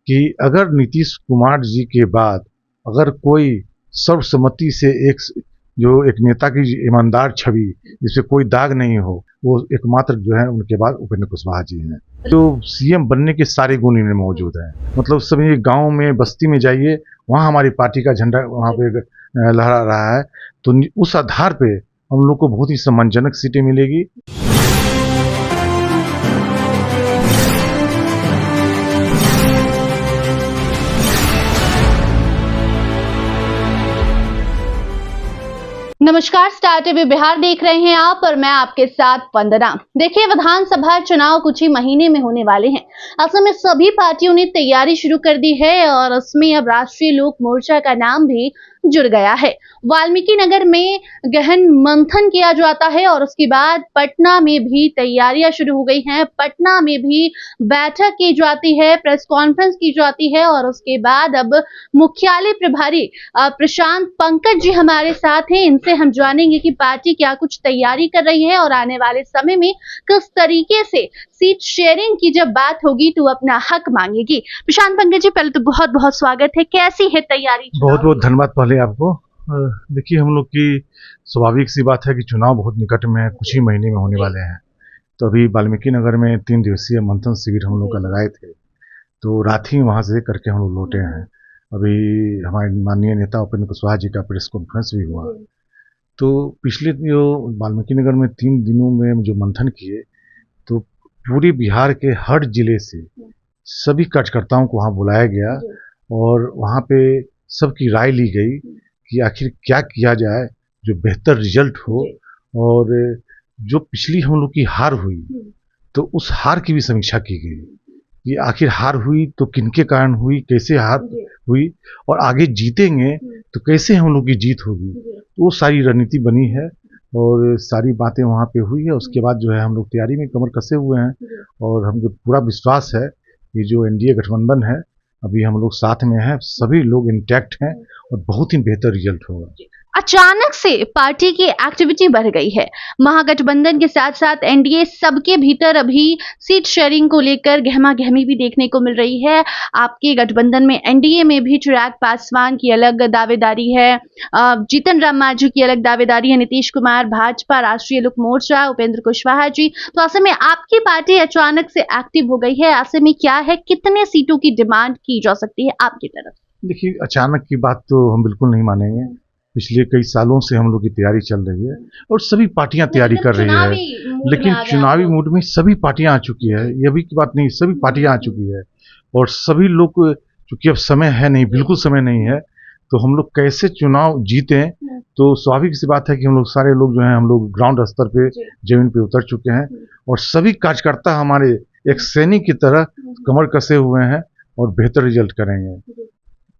कि अगर नीतीश कुमार जी के बाद अगर कोई सर्वसम्मति से एक नेता की ईमानदार छवि जिससे कोई दाग नहीं हो, वो एकमात्र जो है उनके बाद उपेंद्र कुशवाहा जी हैं। जो सीएम बनने के सारे गुण इनमें मौजूद हैं। मतलब सभी गांव में बस्ती में जाइए, वहाँ हमारी पार्टी का झंडा वहाँ पे लहरा रहा है। तो उस आधार पे हम लोग को बहुत ही सम्मानजनक सीटें मिलेगी। नमस्कार, स्टार टीवी बिहार देख रहे हैं आप और मैं आपके साथ वंदना। देखिए, विधानसभा चुनाव कुछ ही महीने में होने वाले हैं। असल में सभी पार्टियों ने तैयारी शुरू कर दी है और उसमें अब राष्ट्रीय लोक मोर्चा का नाम भी जुड़ गया है। वाल्मीकि नगर में गहन मंथन किया जाता है और उसके बाद पटना में भी तैयारियां शुरू हो गई हैं। पटना में भी बैठक की जाती है, प्रेस कॉन्फ्रेंस की जाती है और उसके बाद अब मुख्यालय प्रभारी प्रशांत पंकज जी हमारे साथ हैं। इनसे हम जानेंगे कि पार्टी क्या कुछ तैयारी कर रही है और आने वाले समय में किस तरीके से सीट शेयरिंग की जब बात होगी तो अपना हक मांगेगी। प्रशांत पंकज जी, पहले तो बहुत बहुत स्वागत है। कैसी है तैयारी? बहुत बहुत धन्यवाद पहले आपको। देखिए, हम लोग की स्वाभाविक सी बात है कि चुनाव बहुत निकट में है, कुछ ही महीने में होने वाले हैं। तो अभी वाल्मीकि नगर में 3 दिवसीय मंथन शिविर हम लोग का लगाए थे, तो रात ही वहाँ से करके हम लोग लौटे हैं। अभी हमारे माननीय नेता उपेंद्र कुशवाहा जी का प्रेस कॉन्फ्रेंस भी हुआ। तो पिछले जो वाल्मीकि नगर में 3 दिनों में जो मंथन किए, तो पूरे बिहार के हर जिले से सभी कार्यकर्ताओं को वहाँ बुलाया गया और वहाँ पे सबकी राय ली गई कि आखिर क्या किया जाए जो बेहतर रिजल्ट हो। और जो पिछली हम लोग की हार हुई, तो उस हार की भी समीक्षा की गई कि आखिर हार हुई तो किनके कारण हुई, कैसे हार हुई और आगे जीतेंगे तो कैसे हम लोग की जीत होगी। तो वो सारी रणनीति बनी है और सारी बातें वहाँ पे हुई है। उसके बाद जो है हम लोग तैयारी में कमर कसे हुए हैं और हमको पूरा विश्वास है कि जो एनडीए गठबंधन है, अभी हम लोग साथ में हैं, सभी लोग इंटैक्ट हैं और बहुत ही बेहतर रिजल्ट होगा। अचानक से पार्टी की एक्टिविटी बढ़ गई है। महागठबंधन के साथ साथ एनडीए, सबके भीतर अभी सीट शेयरिंग को लेकर गहमा-गहमी भी देखने को मिल रही है। आपके गठबंधन में, एनडीए में भी चिराग पासवान की अलग दावेदारी है, जीतन राम मांझी की अलग दावेदारी है, नीतीश कुमार, भाजपा, राष्ट्रीय लोक मोर्चा, उपेंद्र कुशवाहा जी। तो ऐसे में आपकी पार्टी अचानक से एक्टिव हो गई है। ऐसे में क्या है, कितने सीटों की डिमांड की जा सकती है आपकी तरफ? देखिए, अचानक की बात तो हम बिल्कुल नहीं मानेंगे। पिछले कई सालों से हम लोग की तैयारी चल रही है और सभी पार्टियां तैयारी कर रही है, लेकिन चुनावी मूड में सभी पार्टियां आ चुकी है। ये भी की बात नहीं, सभी पार्टियां आ चुकी है और सभी लोग, चूंकि अब समय है नहीं, बिल्कुल समय नहीं है, तो हम लोग कैसे चुनाव जीतें। तो स्वाभाविक सी बात है कि हम लोग सारे लोग जो हैं, हम लोग ग्राउंड स्तर पे जमीन पे उतर चुके हैं और सभी कार्यकर्ता हमारे एक सैनिक की तरह कमर कसे हुए हैं और बेहतर रिजल्ट करेंगे।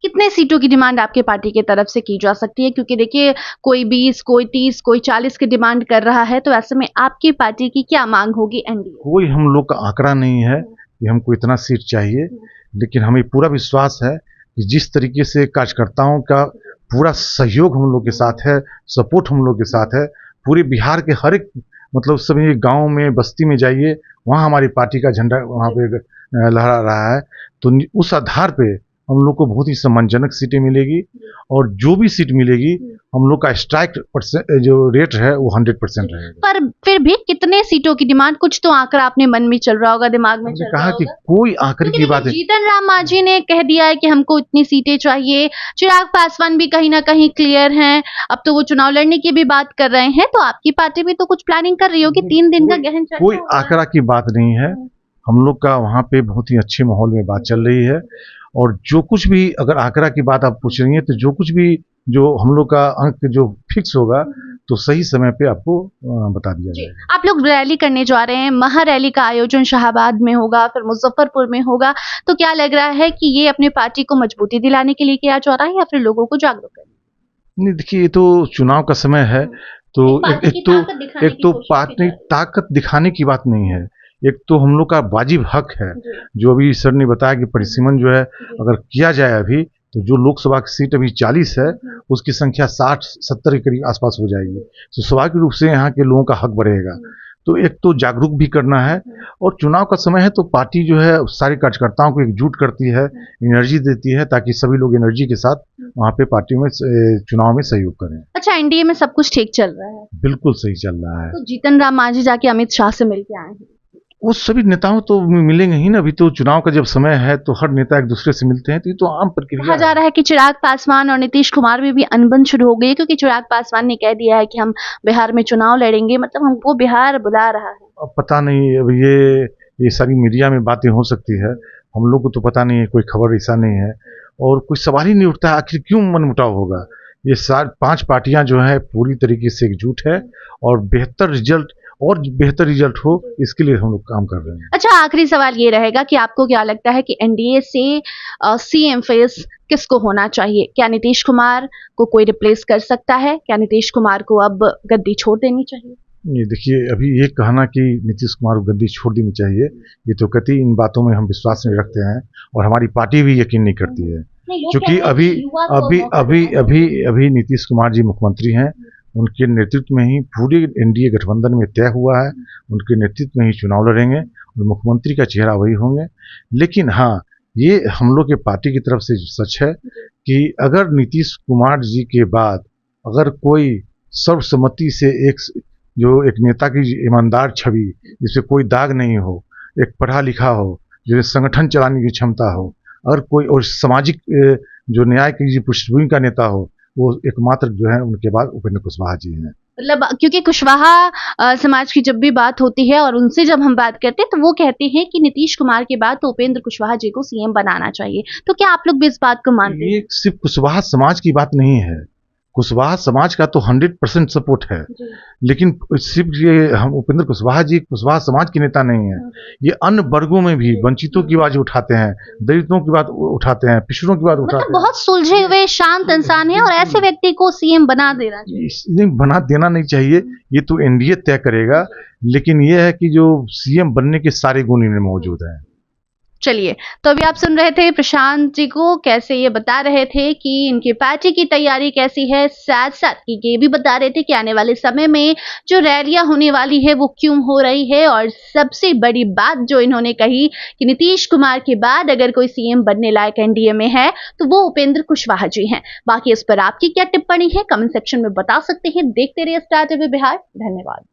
कितने सीटों की डिमांड आपके पार्टी की तरफ से की जा सकती है? क्योंकि देखिए, कोई 20, कोई 30, कोई 40 की डिमांड कर रहा है, तो ऐसे में आपकी पार्टी की क्या मांग होगी एनडीए? कोई हम लोग का आंकड़ा नहीं है कि हमको इतना सीट चाहिए, लेकिन हमें पूरा विश्वास है कि जिस तरीके से कार्यकर्ताओं का पूरा सहयोग हम लोग के साथ है, सपोर्ट हम लोग के साथ है, पूरे बिहार के हर एक, मतलब सभी गांव में बस्ती में जाइए, वहाँ हमारी पार्टी का झंडा वहाँ पे लहरा रहा है। तो उस आधार पे हम लोग को बहुत ही सम्मानजनक सीटें मिलेगी और जो भी सीट मिलेगी, हम लोग का स्ट्राइक जो रेट है वो 100% रहेगा। पर फिर भी कितने सीटों की डिमांड, कुछ तो आंकड़ा अपने मन में चल रहा होगा, दिमाग में चल रहा होगा। कहा कि कोई आंकड़े की बात है। जीतन राम मांझी ने कह दिया है कि हमको इतनी सीटें चाहिए। चिराग पासवान भी कहीं ना कहीं क्लियर हैं, अब तो वो चुनाव लड़ने की भी बात कर रहे हैं। तो आपकी पार्टी भी तो कुछ प्लानिंग कर रही होगी। 3 दिन का गहन चर्चा। कोई आंकड़ा की बात नहीं है, हम लोग का वहाँ पे बहुत ही अच्छे माहौल में बात चल रही है और जो कुछ भी, अगर आंकड़ा की बात आप पूछ रही हैं, तो जो कुछ भी जो हम लोग का अंक जो फिक्स होगा तो सही समय पे आपको बता दिया जाएगा। आप लोग रैली करने जा रहे हैं, महा रैली का आयोजन शाहबाद में होगा, फिर मुजफ्फरपुर में होगा, तो क्या लग रहा है कि ये अपने पार्टी को मजबूती दिलाने के लिए किया जा रहा है या फिर लोगों को जागरूक करने? नहीं, देखिए, ये तो चुनाव का समय है, तो एक तो पार्टी ताकत दिखाने की बात नहीं है, एक तो हम लोग का वाजिब हक है। जो अभी सर ने बताया कि परिसीमन जो है अगर किया जाए अभी, तो जो लोकसभा की सीट अभी 40 है, उसकी संख्या 60-70 के करीब आसपास हो जाएगी। तो स्वाभाविक रूप से यहाँ के लोगों का हक बढ़ेगा। तो एक तो जागरूक भी करना है, और चुनाव का समय है तो पार्टी जो है सारे कार्यकर्ताओं को एकजुट करती है, एनर्जी देती है, ताकि सभी लोग एनर्जी के साथ वहाँ पे पार्टी में चुनाव में सहयोग करें। अच्छा, एनडीए में सब कुछ ठीक चल रहा है? बिल्कुल सही चल रहा है। तो जीतन राम मांझी जाके अमित शाह से मिलके आए हैं। वो सभी नेताओं तो मिलेंगे ही ना, अभी तो चुनाव का जब समय है तो हर नेता एक दूसरे से मिलते हैं, तो ये तो आम प्रक्रिया कहा जा रहा है कि चिराग पासवान और नीतीश कुमार में भी अनबन शुरू हो गई है, क्योंकि चिराग पासवान ने कह दिया है कि हम बिहार में चुनाव लड़ेंगे, मतलब हमको बिहार बुला रहा है। अब पता नहीं, अब ये सारी मीडिया में बातें हो सकती है, हम लोग को तो पता नहीं है, कोई खबर ऐसा नहीं है और कोई सवाल ही नहीं उठता आखिर क्यों मनमुटाव होगा। ये 5 पार्टियां जो है पूरी तरीके से एकजुट है और बेहतर रिजल्ट हो, इसके लिए हम लोग काम कर रहे हैं। अच्छा, आखिरी सवाल ये रहेगा कि आपको क्या लगता है कि एनडीए से सीएम फेस किसको होना चाहिए? क्या नीतीश कुमार को कोई रिप्लेस कर सकता है? क्या नीतीश कुमार को अब गद्दी छोड़ देनी चाहिए? ये देखिए, अभी ये कहना कि नीतीश कुमार को गद्दी छोड़ देनी चाहिए, ये तो कतई इन बातों में हम विश्वास नहीं रखते हैं और हमारी पार्टी भी यकीन नहीं करती है, क्योंकि अभी नीतीश कुमार जी मुख्यमंत्री हैं, उनके नेतृत्व में ही पूरे एनडीए गठबंधन में तय हुआ है, उनके नेतृत्व में ही चुनाव लड़ेंगे और मुख्यमंत्री का चेहरा वही होंगे। लेकिन हाँ, ये हम लोग के पार्टी की तरफ से सच है कि अगर नीतीश कुमार जी के बाद अगर कोई सर्वसम्मति से एक नेता की ईमानदार छवि, जिससे कोई दाग नहीं हो, एक पढ़ा लिखा हो, जो संगठन चलाने की क्षमता हो, और कोई और सामाजिक जो न्याय की पृष्ठभूमि का नेता हो, वो एकमात्र जो है उनके बाद उपेंद्र कुशवाहा जी हैं। मतलब क्योंकि कुशवाहा समाज की जब भी बात होती है और उनसे जब हम बात करते हैं तो वो कहते हैं कि नीतीश कुमार के बाद तो उपेंद्र कुशवाहा जी को सीएम बनाना चाहिए। तो क्या आप लोग भी इस बात को मानते हैं? ये सिर्फ कुशवाहा समाज की बात नहीं है, कुशवाहा समाज का तो 100% सपोर्ट है, लेकिन सिर्फ ये हम उपेंद्र कुशवाहा जी कुशवाहा समाज के नेता नहीं है, ये अन्य वर्गों में भी वंचितों की आवाज उठाते हैं, दलितों की बात उठाते हैं, पिछड़ों की बात उठाते हैं। बहुत सुलझे हुए शांत इंसान है और ऐसे व्यक्ति को सीएम बना देना चाहिए। बना देना नहीं चाहिए, ये तो एनडीए तय करेगा, लेकिन ये है कि जो सीएम बनने के सारे गुण इनमें मौजूद हैं। चलिए, तो अभी आप सुन रहे थे प्रशांत जी को, कैसे ये बता रहे थे कि इनकी पार्टी की तैयारी कैसी है, साथ साथ कि ये भी बता रहे थे कि आने वाले समय में जो रैलियां होने वाली है वो क्यों हो रही है, और सबसे बड़ी बात जो इन्होंने कही कि नीतीश कुमार के बाद अगर कोई सीएम बनने लायक एनडीए में है तो वो उपेंद्र कुशवाहा जी हैं। बाकी इस पर आपकी क्या टिप्पणी है, कमेंट सेक्शन में बता सकते हैं। देखते रहिए स्टार टीवी बिहार। धन्यवाद।